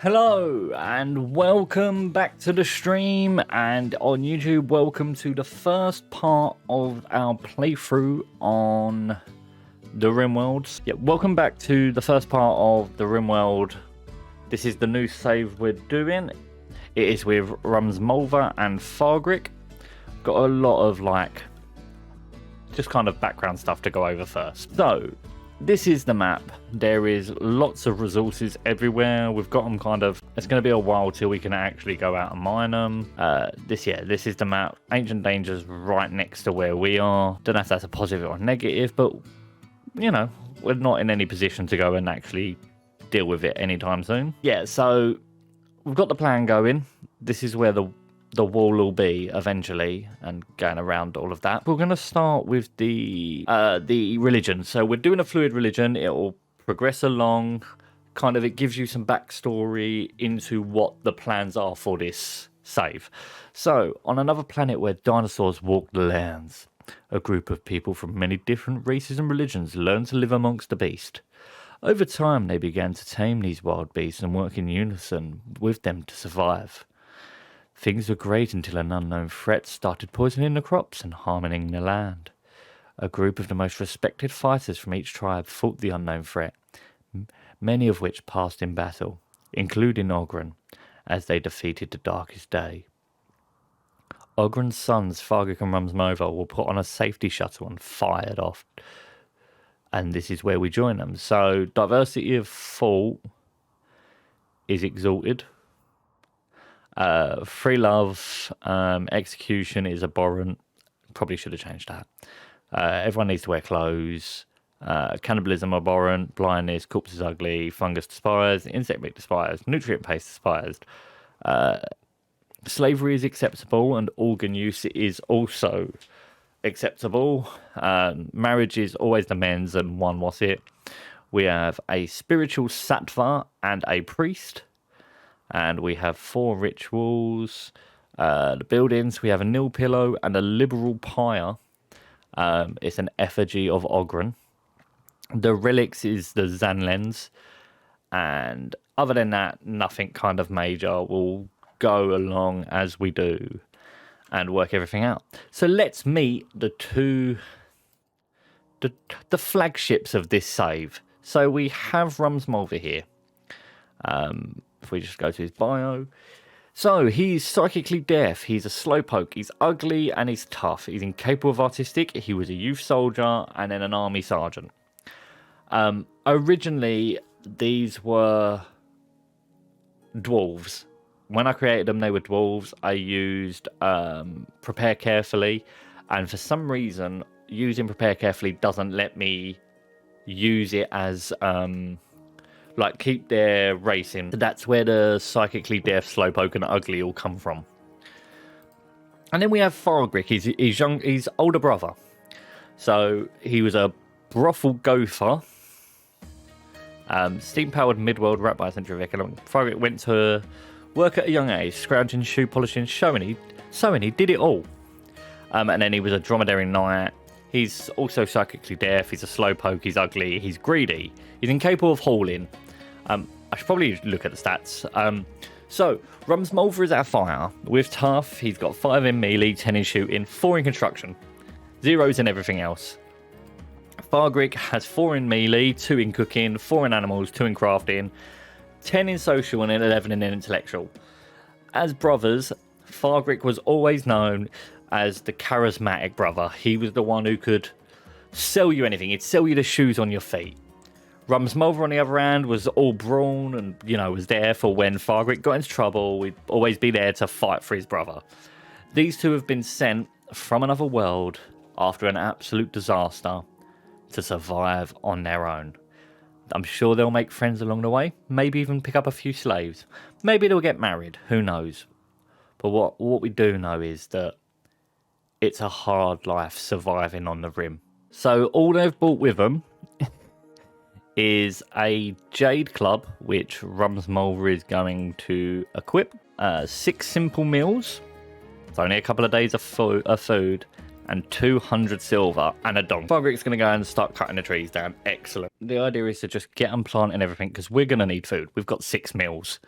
Hello and welcome back to the stream, and on YouTube welcome to the first part of our playthrough on the Rimworld. Yeah, welcome back to the first part of the Rimworld. This is the new save we're doing. It is with Rumsmolver and Fargrick. Got a lot of just kind of background stuff to go over first. So this is the map. There is lots of resources everywhere. We've got them it's going to be a while till we can actually go out and mine them. This is the map. Ancient Danger's right next to where we are. Don't know if that's a positive or negative, but you know, we're not in any position to go and actually deal with it anytime soon. Yeah, so we've got the plan going. This is where the wall will be eventually, and going around all of that. We're going to start with the religion. So we're doing a fluid religion. It will progress along. It gives you some backstory into what the plans are for this save. So on another planet where dinosaurs walked the lands, a group of people from many different races and religions learned to live amongst the beast. Over time, they began to tame these wild beasts and work in unison with them to survive. Things were great until an unknown threat started poisoning the crops and harming the land. A group of the most respected fighters from each tribe fought the unknown threat, many of which passed in battle, including Ogren, as they defeated the darkest day. Ogren's sons, Fargrick and Rumsmolver, were put on a safety shuttle and fired off. And this is where we join them. So, diversity of thought is exalted. Free love, execution is abhorrent. Probably should have changed that. Everyone needs to wear clothes. Cannibalism abhorrent. Blindness, corpses ugly. Fungus despised. Insect meat despised. Nutrient paste despised. Slavery is acceptable, and organ use is also acceptable. Marriage is always the men's, and one was it. We have a spiritual sattva and a priest. And we have 4 rituals. The buildings, we have a nil pillow and a liberal pyre. It's an effigy of Ogren. The relics is the Zanlens. And other than that, nothing kind of major. We'll go along as we do and work everything out. So let's meet the flagships of this save. So we have Rumsmolver here. If we just go to his bio. So, he's psychically deaf, he's a slowpoke, he's ugly, and he's tough. He's incapable of artistic, he was a youth soldier, and then an army sergeant. Originally, these were dwarves. When I created them, they were dwarves. I used Prepare Carefully, and for some reason, using Prepare Carefully doesn't let me use it as keep their race in. That's where the psychically deaf, slowpoke, and ugly all come from. And then we have Fargrick. He's older brother. So he was a brothel gopher. Steam-powered midworld rat by a century curriculum. Fargrick went to work at a young age, scrounging, shoe polishing, sewing. He did it all. And then he was a dromedary knight. He's also psychically deaf, he's a slowpoke, he's ugly, he's greedy, he's incapable of hauling. I should probably look at the stats. So, Rumsmolver is our fire. With tough, he's got 5 in melee, 10 in shooting, 4 in construction, 0s in everything else. Fargrick has 4 in melee, 2 in cooking, 4 in animals, 2 in crafting, 10 in social, and 11 in intellectual. As brothers, Fargrick was always known as the charismatic brother. He was the one who could sell you anything. He'd sell you the shoes on your feet. Rumsmolver, on the other hand, was all brawn and, was there for when Fargrick got into trouble. He'd always be there to fight for his brother. These two have been sent from another world after an absolute disaster to survive on their own. I'm sure they'll make friends along the way, maybe even pick up a few slaves. Maybe they'll get married, who knows. But what we do know is that it's a hard life surviving on the Rim. So all they've brought with them is a jade club, which Rumsmolver is going to equip. 6 simple meals. It's only a couple of days of food. And 200 silver and a dong. Fargrick's going to go and start cutting the trees down. Excellent. The idea is to just get them planting everything, because we're going to need food. We've got 6 meals.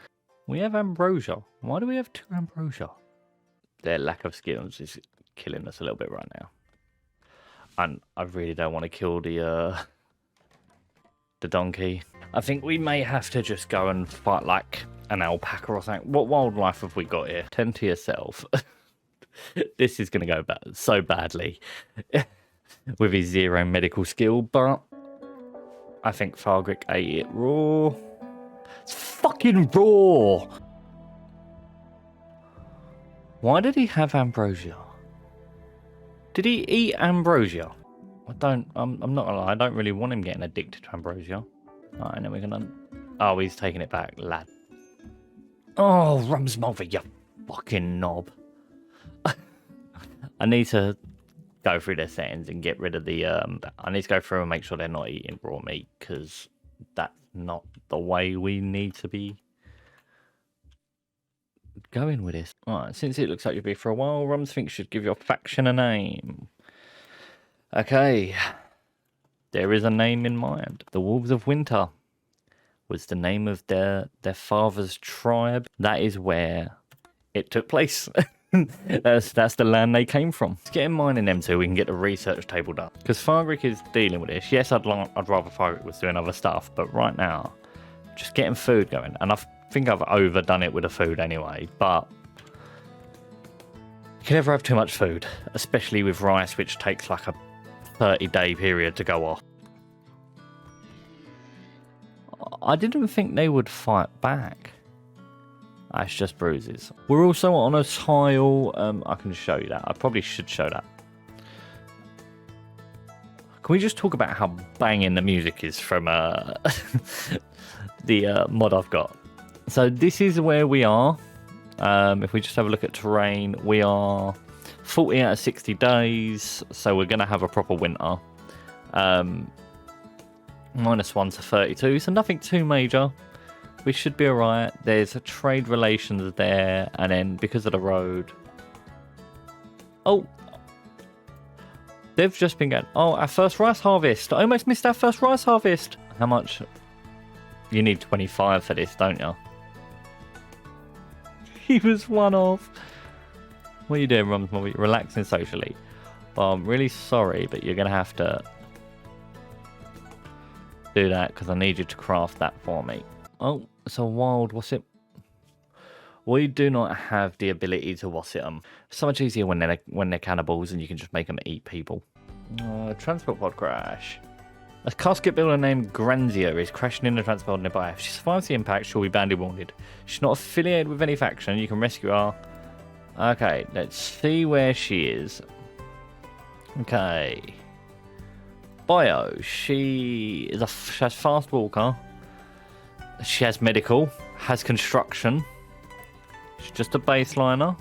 We have ambrosia. Why do we have 2 ambrosia? Their lack of skills is killing us a little bit right now. And I really don't want to kill the donkey. I think we may have to just go and fight like an alpaca or something. What wildlife have we got here? Tend to yourself. This is going to go so badly with his 0 medical skill, but I think Fargrick ate it raw. It's fucking raw! Why did he have ambrosia? Did he eat ambrosia? I'm not gonna lie, I don't really want him getting addicted to ambrosia. Alright, and then we're gonna... Oh, he's taking it back, lad. Oh, Rumsmother, you fucking knob. I need to go through their settings and get rid of the... I need to go through and make sure they're not eating raw meat, because that's not the way we need to be going with this. Alright, since it looks like you'll be for a while, Rums thinks should give your faction a name. Okay. There is a name in mind. The Wolves of Winter was the name of their father's tribe. That is where it took place. That's the land they came from. Let's get in mind in them two, we can get the research table done. Because Fargrick is dealing with this. Yes, I'd rather Fargrick was doing other stuff, but right now, just getting food going. And I think I've overdone it with the food anyway, but you can never have too much food, especially with rice, which takes like a 30-day period to go off. I didn't think they would fight back. That's just bruises. We're also on a tile. I can show you that. I probably should show that. Can we just talk about how banging the music is from the mod I've got? So this is where we are. If we just have a look at terrain, we are 40 out of 60 days. So we're going to have a proper winter. -1 to 32. So nothing too major. We should be alright. There's a trade relations there, and then because of the road... Oh! They've just been going... Oh, our first rice harvest! I almost missed our first rice harvest! How much? You need 25 for this, don't you? He was one off. What are you doing, Rums? You're relaxing socially. Well, I'm really sorry, but you're going to have to do that, because I need you to craft that for me. Oh, it's a wild wassit. We do not have the ability to wassit them. It's so much easier when they're cannibals and you can just make them eat people. Transport pod crash. A casket builder named Granzia is crashing in the transport nearby. If she survives the impact, she'll be badly wounded. She's not affiliated with any faction. You can rescue her. Okay, let's see where she is. Okay. Bio. She has fast walker. She has medical, has construction. She's just a baseliner.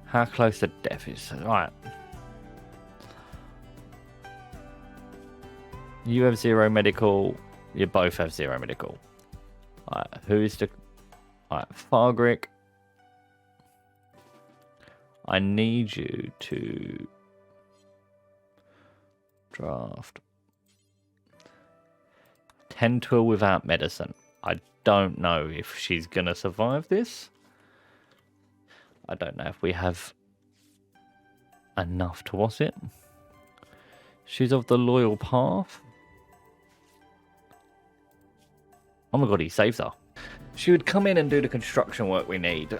How close to death is... Right. You have 0 medical. You both have 0 medical. Alright, who's the... Alright, Fargrick. I need you to... draft... 10 to her without medicine. I don't know if she's going to survive this. I don't know if we have enough to was it. She's of the loyal path. Oh my god, he saves her. She would come in and do the construction work we need.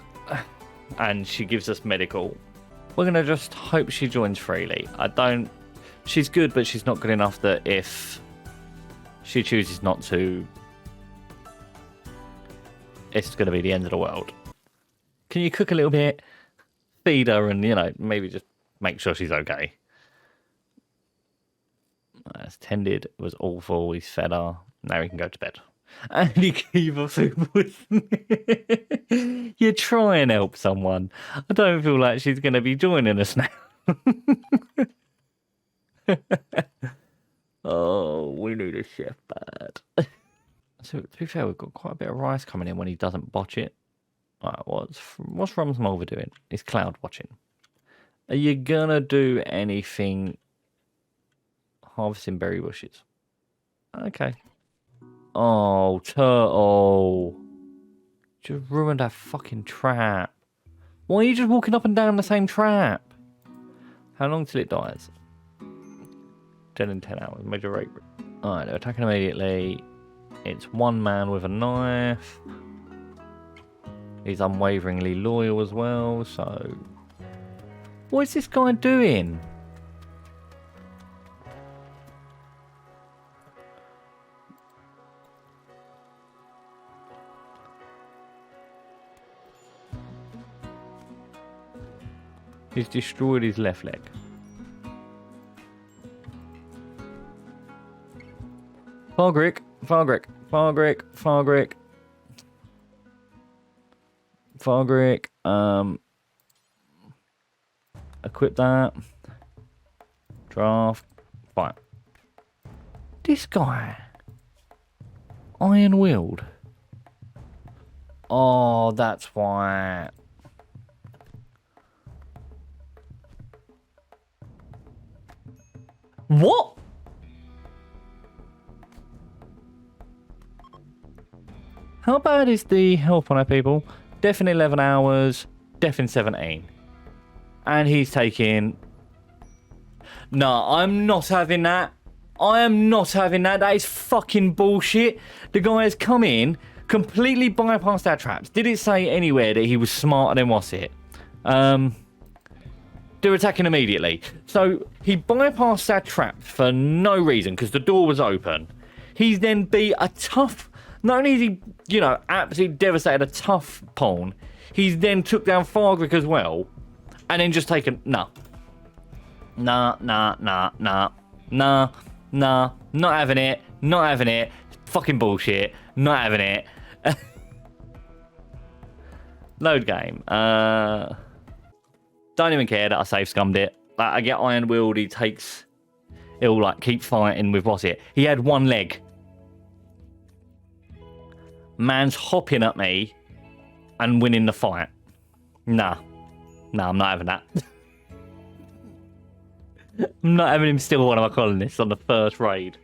And she gives us medical. We're going to just hope she joins freely. She's good, but she's not good enough that if she chooses not to, it's going to be the end of the world. Can you cook a little bit, feed her, and, maybe just make sure she's okay? That's tended. It was awful. We fed her. Now we can go to bed. And you keep her food poisoning. You try and help someone. I don't feel like she's going to be joining us now. Oh, we need a chef bad. So, to be fair, we've got quite a bit of rice coming in when he doesn't botch it. Alright, what's Rum's Mulver doing? He's cloud watching. Are you gonna do anything harvesting berry bushes? Okay. Oh, turtle. Just ruined our fucking trap. Why are you just walking up and down the same trap? How long till it dies? 10 in 10 hours. Major rate. Alright, they're attacking immediately. It's one man with a knife. He's unwaveringly loyal as well, so... What is this guy doing? He's destroyed his left leg. Fargrick, Fargrick, Fargrick, Fargrick. Fargrick, equip that. Draft. Fine. This guy. Iron willed. Oh, that's why. What? How bad is the health on our people? Death in 11 hours, death in 17. And he's taking... No, I'm not having that. I am not having that. That is fucking bullshit. The guy has come in, completely bypassed our traps. Did it say anywhere that he was smarter than what's it? They're attacking immediately. So he bypassed our trap for no reason because the door was open. He's then beat a tough... Not only is he, you know, absolutely devastated a tough pawn, he's then took down Fargrick as well. And then just taken... Nah. Nah. Not having it. Not having it. Fucking bullshit. Not having it. Load game. Don't even care that I save scummed it. Like, I get iron willed, he takes... He'll, like, keep fighting with what's it. He had one leg. Man's hopping at me and winning the fight. Nah. Nah, I'm not having that. I'm not having him steal one of my colonists on the first raid.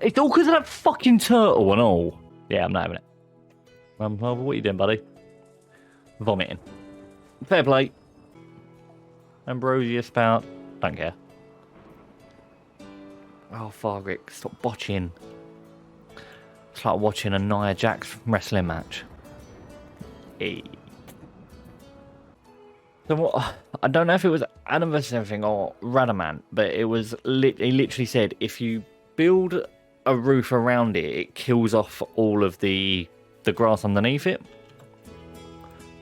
It's all because of that fucking turtle and all. Yeah, I'm not having it. What are you doing, buddy? Vomiting. Fair play. Ambrosia spout. Don't care. Oh, Fargrick, stop botching. It's like watching a Nia Jax wrestling match. Hey. So what? I don't know if it was Anniversary or Radamant, but it was. He literally said if you build a roof around it, it kills off all of the grass underneath it. Do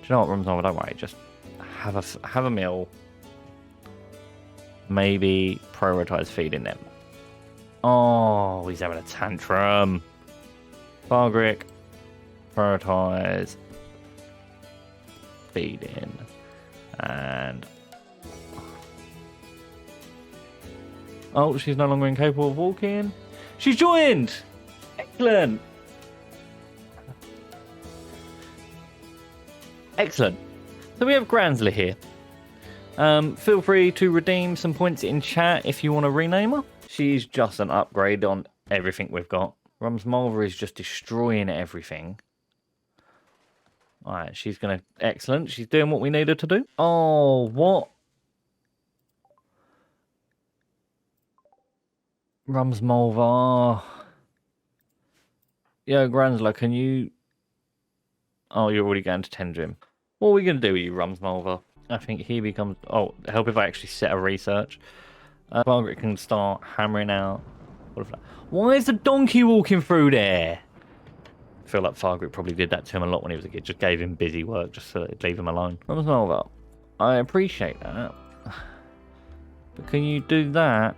you know what, Rumsnova? Don't worry. Just have a meal. Maybe prioritize feeding them. Oh, he's having a tantrum. Fargrick, prioritize feeding, and oh, she's no longer incapable of walking. She's joined. Excellent. Excellent. So we have Granzler here. Feel free to redeem some points in chat if you want to rename her. She's just an upgrade on everything we've got. Rumsmalva is just destroying everything. Alright, she's gonna... Excellent. She's doing what we need her to do. Oh, what? Rumsmalva. Yo, Granzler, can you... Oh, you're already going to tend to him. What are we going to do with you, Rumsmalva? I think he becomes... Oh, help if I actually set a research. Margaret can start hammering out. Why is the donkey walking through there? I feel like Fargrick probably did that to him a lot when he was a kid. Just gave him busy work just so it'd leave him alone. I appreciate that. But can you do that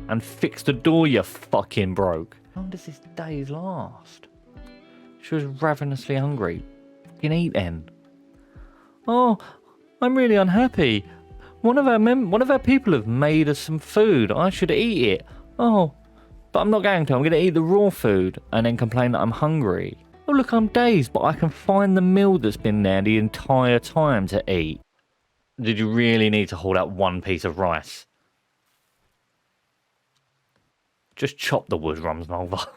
and fix the door you fucking broke? How long does this day last? She was ravenously hungry. Fucking eat then. Oh, I'm really unhappy. One of our people have made us some food. I should eat it. Oh, but I'm not going to. I'm going to eat the raw food and then complain that I'm hungry. Oh, look, I'm dazed, but I can find the meal that's been there the entire time to eat. Did you really need to hold out one piece of rice? Just chop the wood, Rumsmalva.